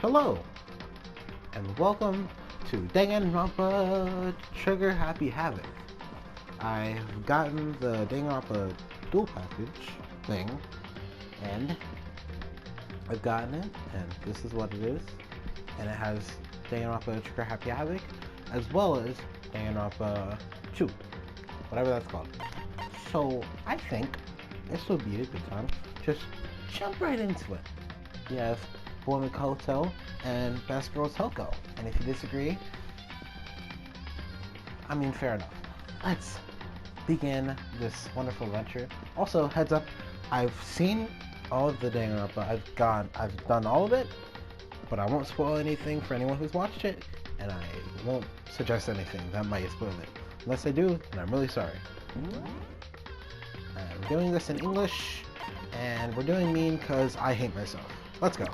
Hello, and welcome to Danganronpa Trigger Happy Havoc. I've gotten the Danganronpa dual package thing, and I've gotten it, and this is what it is. And it has Danganronpa Trigger Happy Havoc, as well as Danganronpa 2, whatever that's called. So I think this would be a good time. Just jump right into it. You have Boy Makoto and Best Girl Toko. And if you disagree, I mean, fair enough. Let's begin this wonderful adventure. Also, heads up, I've seen all of the Danganronpa. I've done all of it, but I won't spoil anything for anyone who's watched it, and I won't suggest anything that might spoil it. Unless I do, then I'm really sorry. I'm doing this in English, and we're doing mean because I hate myself. Let's go.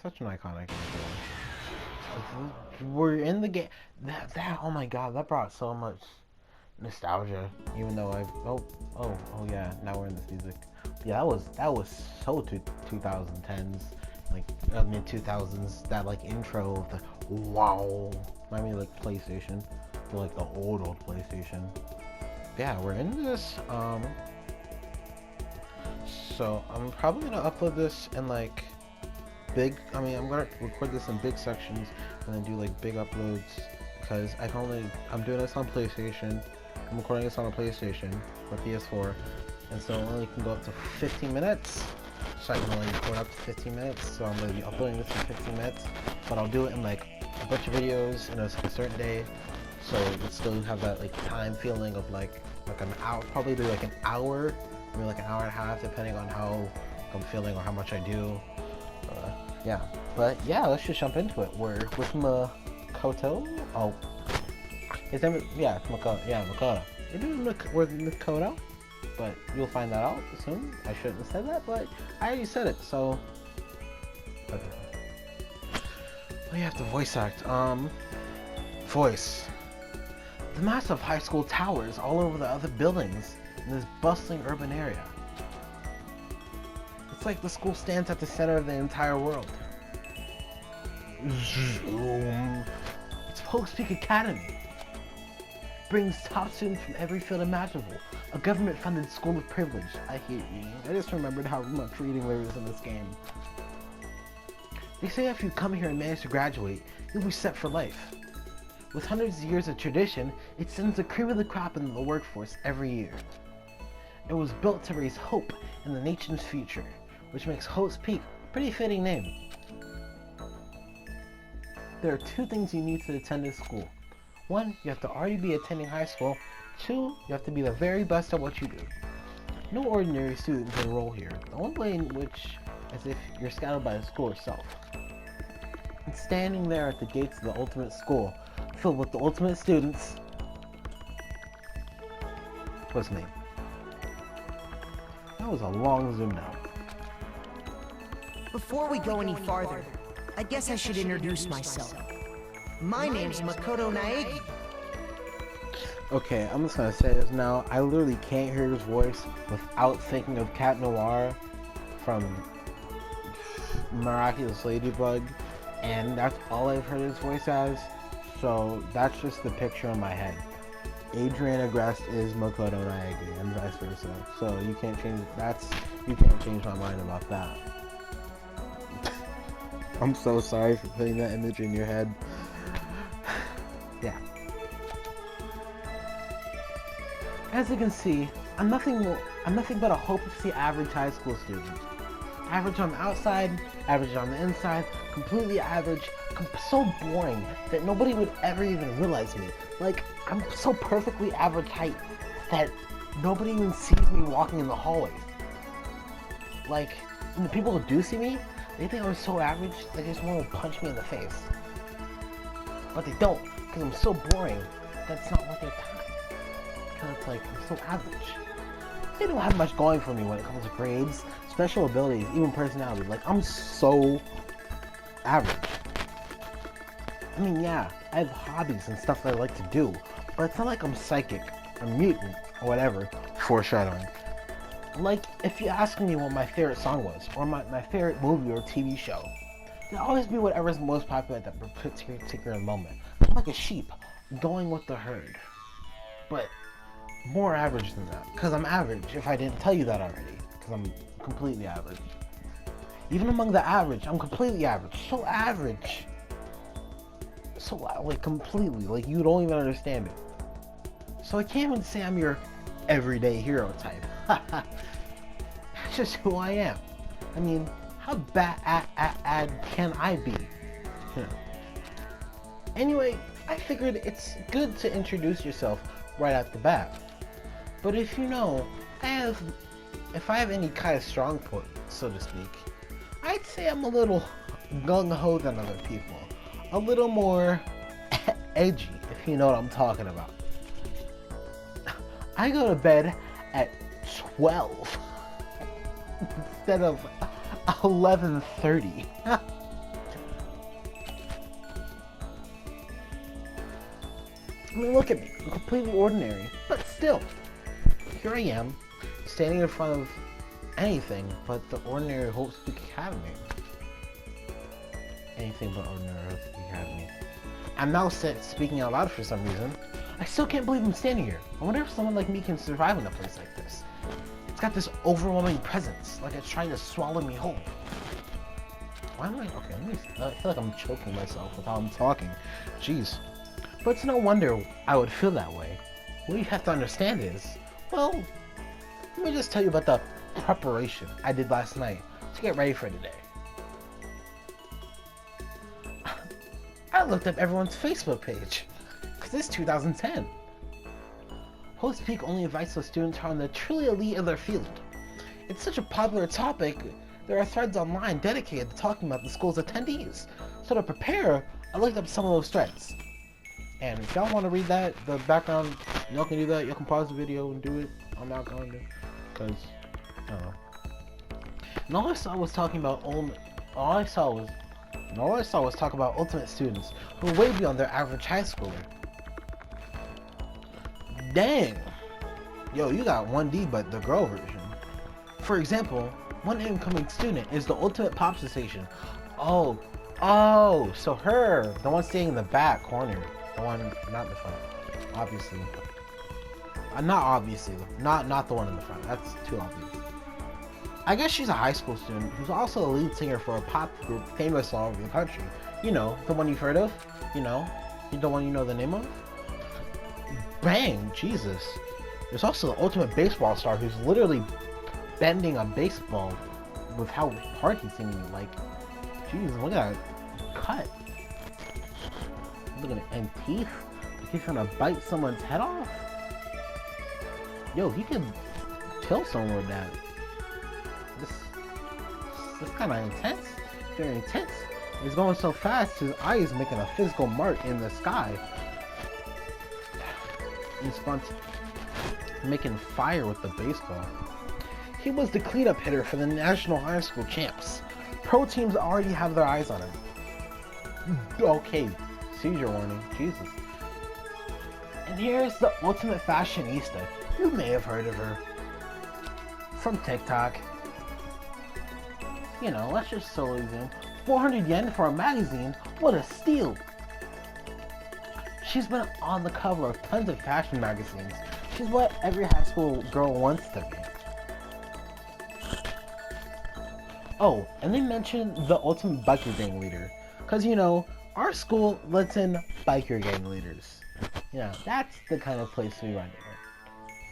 Such an iconic game. We're in the game. That oh my god, that brought so much nostalgia. Even though oh yeah, now we're in this music. Yeah, that was so 2010s, like mid 2000s. That like intro of the wow. I mean like PlayStation, like the old PlayStation. Yeah, we're in this. So I'm probably gonna upload this in like I'm gonna record this in big sections and then do like big uploads because I'm doing this on PlayStation. I'm recording this on a PlayStation or PS4, and so it only can go up to 15 minutes. So I can only record up to 15 minutes. So I'm gonna be uploading this in 15 minutes, but I'll do it in like a bunch of videos in a certain day, so it still have that like time feeling of like an hour. Probably do like an hour, maybe like an hour and a half, depending on how I'm feeling or how much I do. Yeah, but yeah, let's just jump into it. We're with Makoto. Oh, his name is, yeah, Makoto. Yeah, Makoto. We're Makoto, but you'll find that out soon. I shouldn't have said that, but I already said it, so. Okay. Well, you have to voice act. Voice. The massive high school towers all over the other buildings in this bustling urban area. It's like the school stands at the center of the entire world. It's Post Peak Academy. Brings top students from every field imaginable. A government-funded school of privilege. I hate reading. I just remembered how much reading there is in this game. They say if you come here and manage to graduate, you'll be set for life. With hundreds of years of tradition, it sends the cream of the crop into the workforce every year. It was built to raise hope in the nation's future, which makes Hope's Peak a pretty fitting name. There are two things you need to attend this school. One, you have to already be attending high school. Two, you have to be the very best at what you do. No ordinary students enroll here. The only way in which as if you're scouted by the school itself. And standing there at the gates of the ultimate school, filled with the ultimate students, was me. That was a long zoom out. Before we go any farther, I guess I should introduce myself. My name's Makoto Naegi. Okay, I'm just gonna say this now. I literally can't hear his voice without thinking of Cat Noir from Miraculous Ladybug, and that's all I've heard his voice as. So that's just the picture in my head. Adriana Grest is Makoto Naegi, and vice versa. So you can't change my mind about that. I'm so sorry for putting that image in your head. Yeah. As you can see, I'm nothing but a hopelessly average high school student. Average on the outside, average on the inside, completely average, so boring that nobody would ever even realize me. Like, I'm so perfectly average height that nobody even sees me walking in the hallway. Like, when the people who do see me, they think I'm so average, they just want to punch me in the face. But they don't, because I'm so boring, that's not worth their time. Because it's like, I'm so average. They don't have much going for me when it comes to grades, special abilities, even personality. Like, I'm so average. I mean, yeah, I have hobbies and stuff that I like to do, but it's not like I'm psychic or mutant or whatever. Foreshadowing. Like, if you ask me what my favorite song was, or my favorite movie or TV show, it'll always be whatever's most popular at that particular moment. I'm like a sheep, going with the herd. But more average than that, because I'm average, if I didn't tell you that already, because I'm completely average. Even among the average, I'm completely average. So average. So, like, completely. Like, you don't even understand it. So I can't even say I'm your everyday hero type. That's just who I am. I mean, how bad can I be? Anyway, I figured it's good to introduce yourself right at the bat. But if you know, if I have any kind of strong point, so to speak, I'd say I'm a little gung-ho than other people. A little more edgy, if you know what I'm talking about. I go to bed at 12 instead of 11:30. I mean, look at me. I'm completely ordinary, but still, here I am, standing in front of anything but the Ordinary Hope Speak Academy. Anything but Ordinary Hope Speak Academy. I'm now speaking out loud for some reason. I still can't believe I'm standing here. I wonder if someone like me can survive in a place like this. It's got this overwhelming presence, like it's trying to swallow me whole. Why am I? Okay, I feel like I'm choking myself with how I'm talking. Jeez. But it's no wonder I would feel that way. What you have to understand is, well, let me just tell you about the preparation I did last night to get ready for today. I looked up everyone's Facebook page, because it's 2010. Host Peak only invites those students who are in the truly elite of their field. It's such a popular topic, there are threads online dedicated to talking about the school's attendees. So to prepare, I looked up some of those threads. And if y'all want to read that, the background, y'all can do that. Y'all can pause the video and do it. I'm not going to, because, I don't know. And all I saw was talking about ultimate students who are way beyond their average high schooler. Dang! Yo, you got 1D but the girl version. For example, one incoming student is the ultimate pop sensation. Oh, so her, the one staying in the back corner. The one, not in the front, obviously. Not obviously, not the one in the front, that's too obvious. I guess she's a high school student who's also a lead singer for a pop group famous all over the country. You know, the one you've heard of? You know? The one you know the name of? Bang! Jesus. There's also the ultimate baseball star who's literally bending a baseball with how hard he's singing it. Like, jeez, look at that cut. Look at it. And teeth? Like he's trying to bite someone's head off? Yo, he could kill someone with that. This kind of intense. Very intense. He's going so fast, his eye is making a physical mark in the sky. He's making fire with the baseball. He was the cleanup hitter for the National High School Champs. Pro teams already have their eyes on him. Okay, seizure warning. Jesus. And And here's the ultimate fashionista. You may have heard of her from TikTok. You know, let's just solely zoom. 400 yen for a magazine? What a steal! She's been on the cover of tons of fashion magazines. She's what every high school girl wants to be. Oh, and they mentioned the ultimate biker gang leader. Cause you know, our school lets in biker gang leaders. You know, that's the kind of place we run here.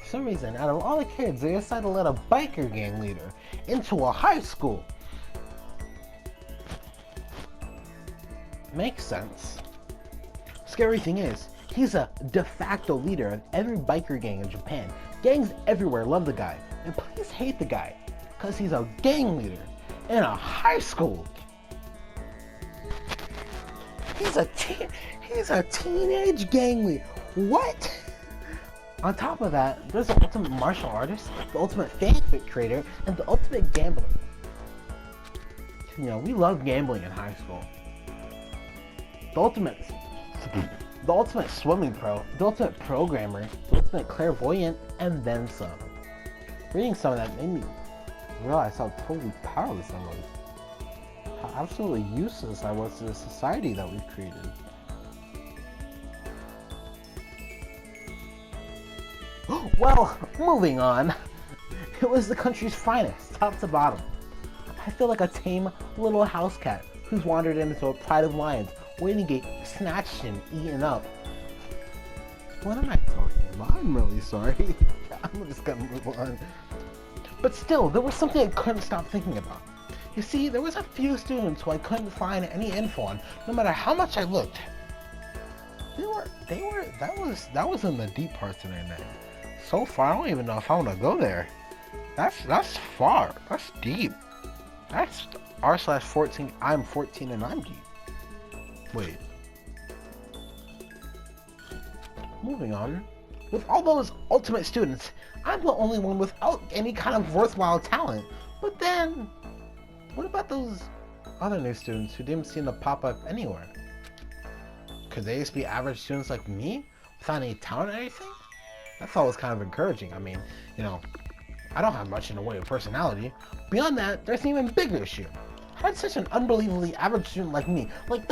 For some reason, out of all the kids, they decided to let a biker gang leader into a high school. Makes sense. Scary thing is, he's a de facto leader of every biker gang in Japan. Gangs everywhere love the guy, and police hate the guy, cause he's a gang leader in a high school. He's a teenage gang leader. What? On top of that, there's the ultimate martial artist, the ultimate fanfic creator, and the ultimate gambler. You know, we love gambling in high school. The ultimate swimming pro, the ultimate programmer, the ultimate clairvoyant, and then some. Reading some of that made me realize how totally powerless I was. How absolutely useless I was to the society that we've created. Well, moving on. It was the country's finest, top to bottom. I feel like a tame little house cat who's wandered into a pride of lions, waiting to get snatched and eaten up. What am I talking about? I'm really sorry. I'm just gonna move on. But still, there was something I couldn't stop thinking about. You see, there was a few students who I couldn't find any info on, no matter how much I looked. That was in the deep parts of the internet. So far, I don't even know if I want to go there. That's far. That's deep. That's r/14. I'm 14 and I'm deep. Wait. Moving on. With all those ultimate students, I'm the only one without any kind of worthwhile talent. But then, what about those other new students who didn't seem to pop up anywhere? Could they just be average students like me, without any talent or anything? That thought was kind of encouraging. I mean, you know, I don't have much in the way of personality. Beyond that, there's an even bigger issue. How did such an unbelievably average student like me, like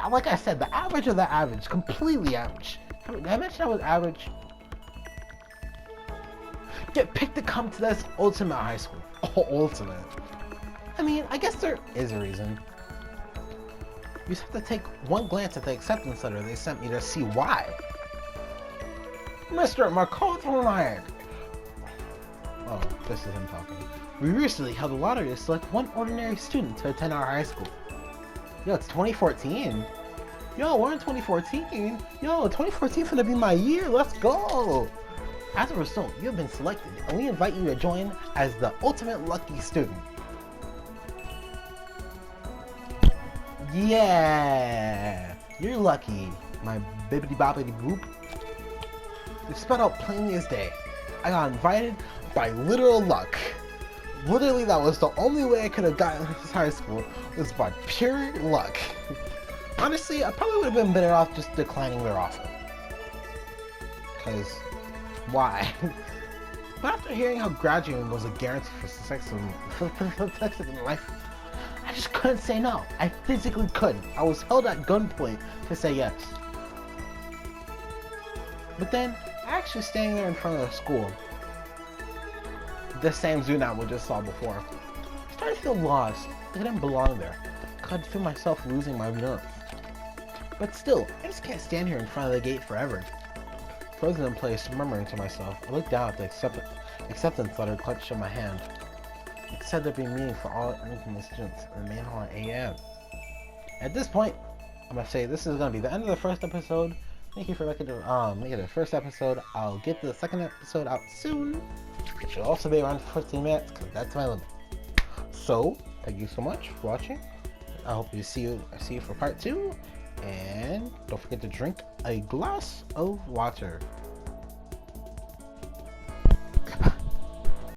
like I said, the average of the average, completely average. Did I mention I was average? Get picked to come to this ultimate high school. Oh, ultimate. I mean, I guess there is a reason. You just have to take one glance at the acceptance letter they sent me to see why. Mr. McCullough. Oh, this is him talking. We recently held a lottery to select one ordinary student to attend our high school. Yo, it's 2014. Yo, we're in 2014. Yo, 2014 is gonna be my year. Let's go. As a result, you have been selected, and we invite you to join as the ultimate lucky student. Yeah, you're lucky, my bibbidi bobbidi boop. It's spelled out plainly as day. I got invited by literal luck. Literally, that was the only way I could have gotten into this high school, was by pure luck. Honestly, I probably would have been better off just declining their offer. Because, why? But after hearing how graduating was a guarantee for success in life, I just couldn't say no. I physically couldn't. I was held at gunpoint to say yes. But then, actually standing there in front of the school, the same zoo that we just saw before, I started to feel lost. Like I didn't belong there. I could feel myself losing my nerve. But still, I just can't stand here in front of the gate forever. Frozen in place, murmuring to myself, I looked down at the acceptance letter clutched in my hand. It said there'd be a meeting for all incoming students in the main hall at 8 a.m. At this point, I'm gonna say this is gonna be the end of the first episode. Thank you for making the first episode. I'll get the second episode out soon. It should also be around 15 minutes because that's my limit. So, thank you so much for watching. I hope to see you for part 2. And don't forget to drink a glass of water.